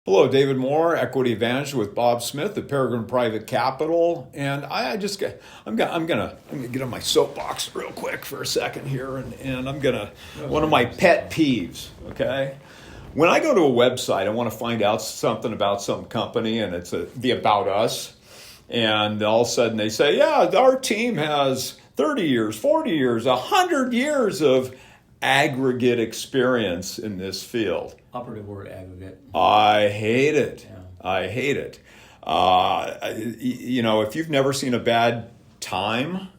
Hello, David Moore, Equity Advantage with Bob Smith at Peregrine Private Capital, and I'm gonna get on my soapbox real quick for a second here, and I'm gonna one of my pet peeves. Okay, when I go to a website, I want to find out something about some company, and it's the About Us, and all of a sudden they say, yeah, our team has 30 years, 40 years, 100 years of aggregate experience in this field. Operative word, aggregate. I hate it. Yeah. I hate it. If you've never seen a bad time,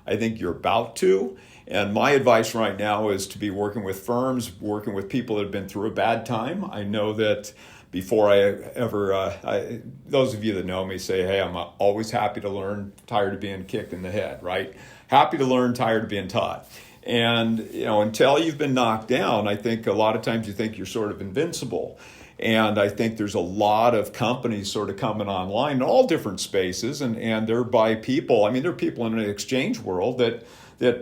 I think you're about to. And my advice right now is to be working with firms, working with people that have been through a bad time. I know that before those of you that know me say, hey, I'm always happy to learn, tired of being kicked in the head, right? Happy to learn, tired of being taught. And, until you've been knocked down, I think a lot of times you think you're sort of invincible. And I think there's a lot of companies sort of coming online in all different spaces, and they're by people. I mean, there are people in the exchange world that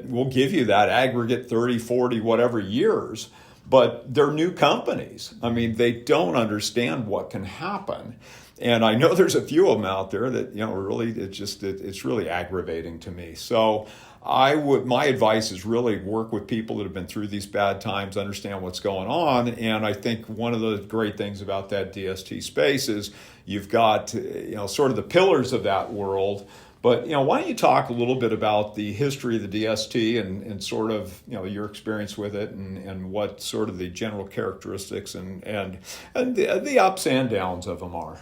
will give you that aggregate 30, 40, whatever years, but they're new companies. I mean, they don't understand what can happen. And I know there's a few of them out there that, really, it's really aggravating to me. So my advice is really work with people that have been through these bad times, understand what's going on. And I think one of the great things about that DST space is you've got, sort of the pillars of that world. But, why don't you talk a little bit about the history of the DST and sort of, your experience with it and what sort of the general characteristics and the ups and downs of them are.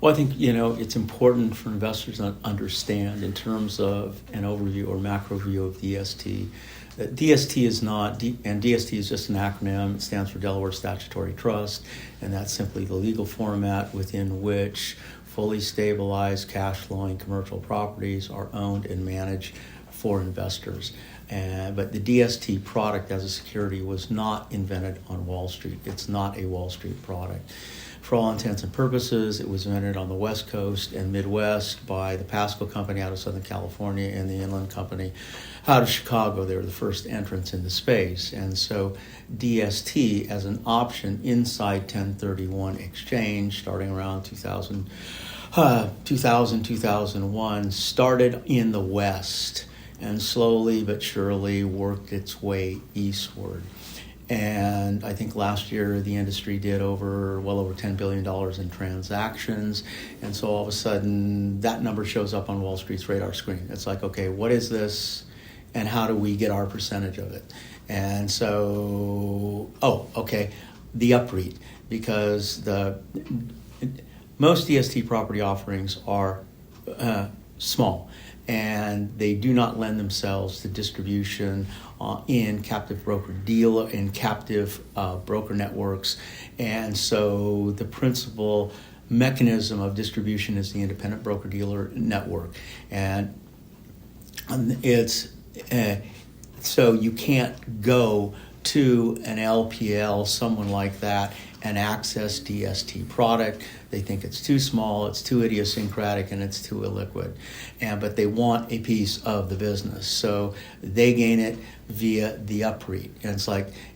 Well, I think, it's important for investors to understand in terms of an overview or macro view of DST. DST is not, and DST is just an acronym. It stands for Delaware Statutory Trust, and that's simply the legal format within which fully stabilized cash flowing commercial properties are owned and managed for investors. But the DST product as a security was not invented on Wall Street. It's not a Wall Street product. For all intents and purposes, it was invented on the West Coast and Midwest by the Pasco Company out of Southern California and the Inland Company out of Chicago. They were the first entrants into space. And so DST as an option inside 1031 exchange starting around 2001 started in the West and slowly but surely worked its way eastward. And I think last year the industry did well over $10 billion in transactions. And so all of a sudden that number shows up on Wall Street's radar screen. It's like, okay, what is this and how do we get our percentage of it? And so, the UPREIT, because most DST property offerings are small, and they do not lend themselves to distribution in captive broker networks. And so the principal mechanism of distribution is the independent broker-dealer network. And it's so you can't go to an LPL, someone like that, and access DST product. They think it's too small, it's too idiosyncratic, and it's too illiquid. But they want a piece of the business. So they gain it via the UPREIT.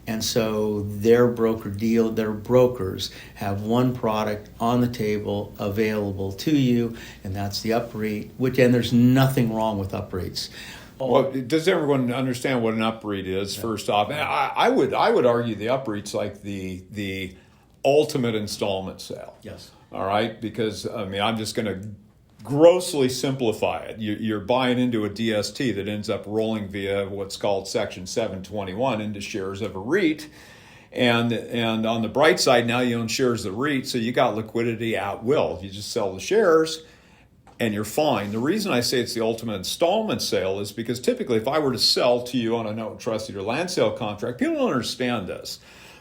And so their brokers have one product on the table available to you, and that's the UPREIT, and there's nothing wrong with UPREITs. Well, does everyone understand what an UPREIT is? Yeah. First off, I would argue the UPREIT's like the ultimate installment sale. Yes. All right, because I'm just going to grossly simplify it. You're buying into a DST that ends up rolling via what's called Section 721 into shares of a REIT. And on the bright side, now you own shares of the REIT, so you got liquidity at will. You just sell the shares and you're fine. The reason I say it's the ultimate installment sale is because typically if I were to sell to you on a note trusted or land sale contract, people don't understand this.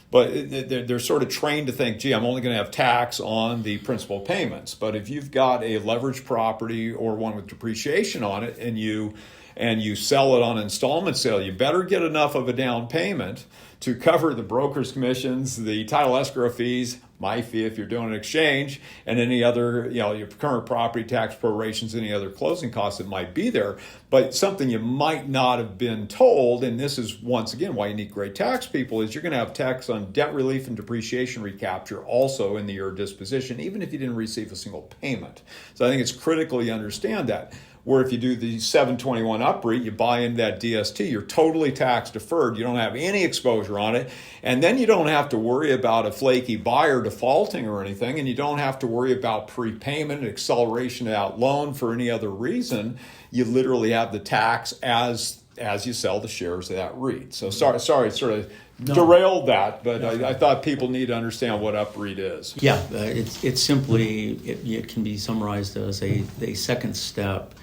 But they're sort of trained to think, gee, I'm only going to have tax on the principal payments. But if you've got a leveraged property or one with depreciation on it and you and you sell it on installment sale, you better get enough of a down payment to cover the broker's commissions, the title escrow fees, my fee if you're doing an exchange, and any other, your current property tax prorations, any other closing costs that might be there. But something you might not have been told, and this is once again why you need great tax people, is you're going to have tax on debt relief and depreciation recapture also in the year of disposition, even if you didn't receive a single payment. So I think it's critical you understand that. Where if you do the 721 UPREIT, you buy into that DST, you're totally tax deferred. You don't have any exposure on it. And then you don't have to worry about a flaky buyer defaulting or anything. And you don't have to worry about prepayment, acceleration out loan for any other reason. You literally have the tax as you sell the shares of that REIT. So sorry, sort of derailed that, but I thought people need to understand what UPREIT is. Yeah, it's simply, it can be summarized as a second step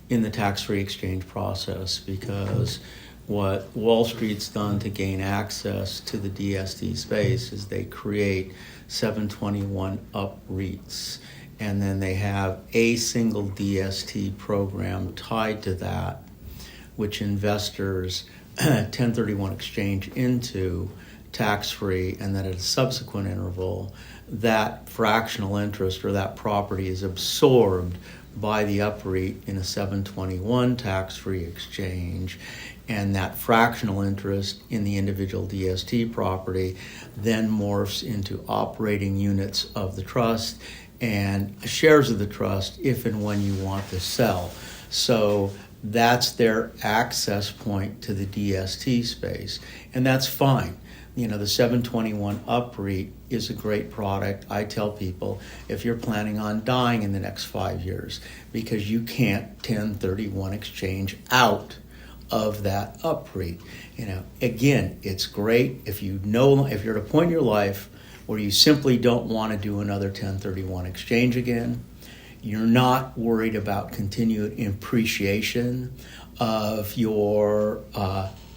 in the tax-free exchange process, because what Wall Street's done to gain access to the DST space is they create 721 UPREITs, and then they have a single DST program tied to that, which investors 1031 exchange into tax-free, and then at a subsequent interval, that fractional interest or that property is absorbed by the UPREIT in a 721 tax-free exchange, and that fractional interest in the individual DST property then morphs into operating units of the trust and shares of the trust if and when you want to sell. So that's their access point to the DST space, and that's fine. The 721 UPREIT is a great product. I tell people, if you're planning on dying in the next 5 years, because you can't 1031 exchange out of that UPREIT. Again, it's great if you're at a point in your life where you simply don't want to do another 1031 exchange again. You're not worried about continued appreciation of your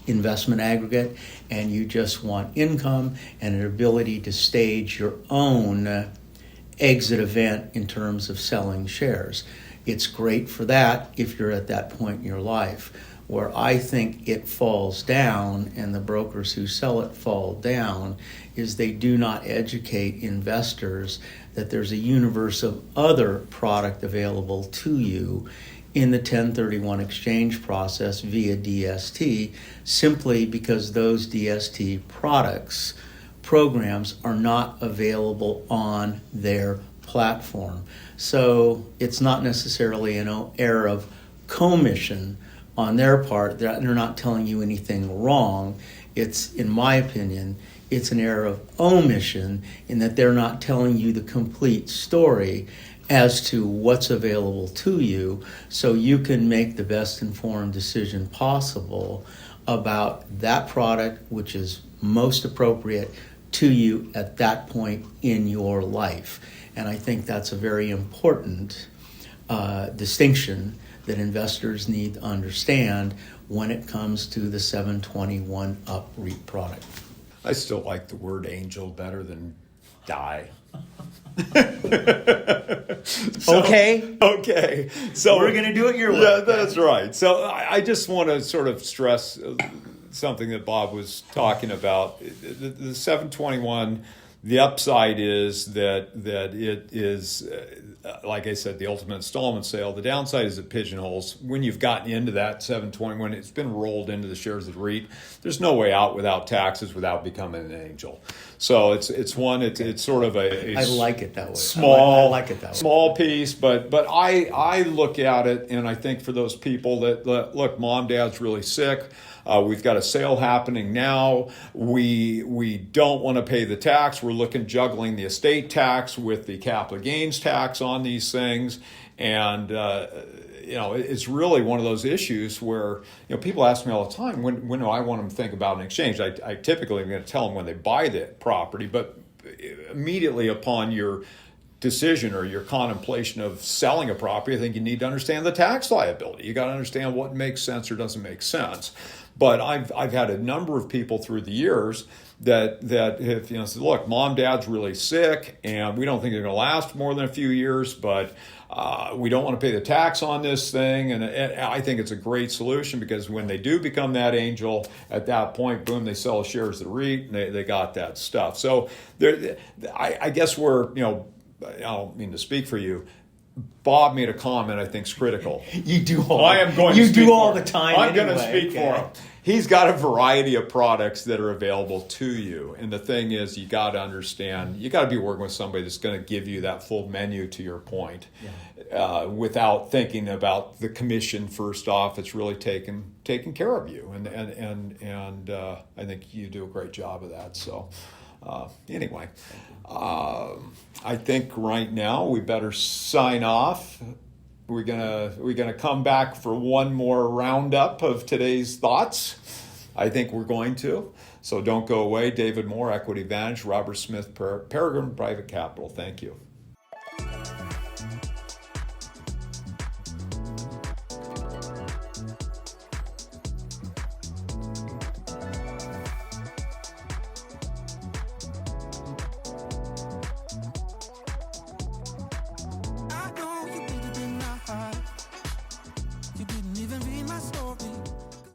investment aggregate, and you just want income and an ability to stage your own exit event in terms of selling shares. It's great for that if you're at that point in your life. Where I think it falls down, and the brokers who sell it fall down, is they do not educate investors that there's a universe of other product available to you in the 1031 exchange process via DST, simply because those DST programs are not available on their platform. So it's not necessarily an error of commission on their part. They're not telling you anything wrong. It's, in my opinion, it's an error of omission in that they're not telling you the complete story as to what's available to you, so you can make the best informed decision possible about that product which is most appropriate to you at that point in your life. And I think that's a very important distinction that investors need to understand when it comes to the 721 UPREIT product. I still like the word angel better than die. Okay. So we're going to do it your way. Yeah, that's right. So I just want to sort of stress something that Bob was talking about. The 721, the upside is that it is, like I said, the ultimate installment sale. The downside is it pigeonholes. When you've gotten into that 721, it's been rolled into the shares of the REIT. There's no way out without taxes, without becoming an angel. So it's sort of a I like it that way. Small, I like it that way. Small piece, but I look at it, and I think for those people that look, mom, dad's really sick. We've got a sale happening now. We don't want to pay the tax. We're juggling the estate tax with the capital gains tax on these things, and it's really one of those issues where people ask me all the time, when do I want them to think about an exchange? I typically am going to tell them when they buy the property, but immediately upon your decision or your contemplation of selling a property, I think you need to understand the tax liability. You got to understand what makes sense or doesn't make sense. But I've had a number of people through the years that if say, look, mom, dad's really sick, and we don't think they're going to last more than a few years, but we don't want to pay the tax on this thing. And I think it's a great solution, because when they do become that angel, at that point, boom, they sell shares of the REIT, and they got that stuff. So I guess we're, I don't mean to speak for you. Bob made a comment I think is critical. You do all. I am going. You to speak do all for the time. I'm anyway. going to speak for him. He's got a variety of products that are available to you, and the thing is, you got to understand. You got to be working with somebody that's going to give you that full menu. To your point, without thinking about the commission first off, it's really taking care of you, and I think you do a great job of that. So. Anyway, I think right now we better sign off. We're gonna come back for one more roundup of today's thoughts. I think we're going to. So don't go away. David Moore, Equity Advantage, Robert Smith, Peregrine Private Capital. Thank you.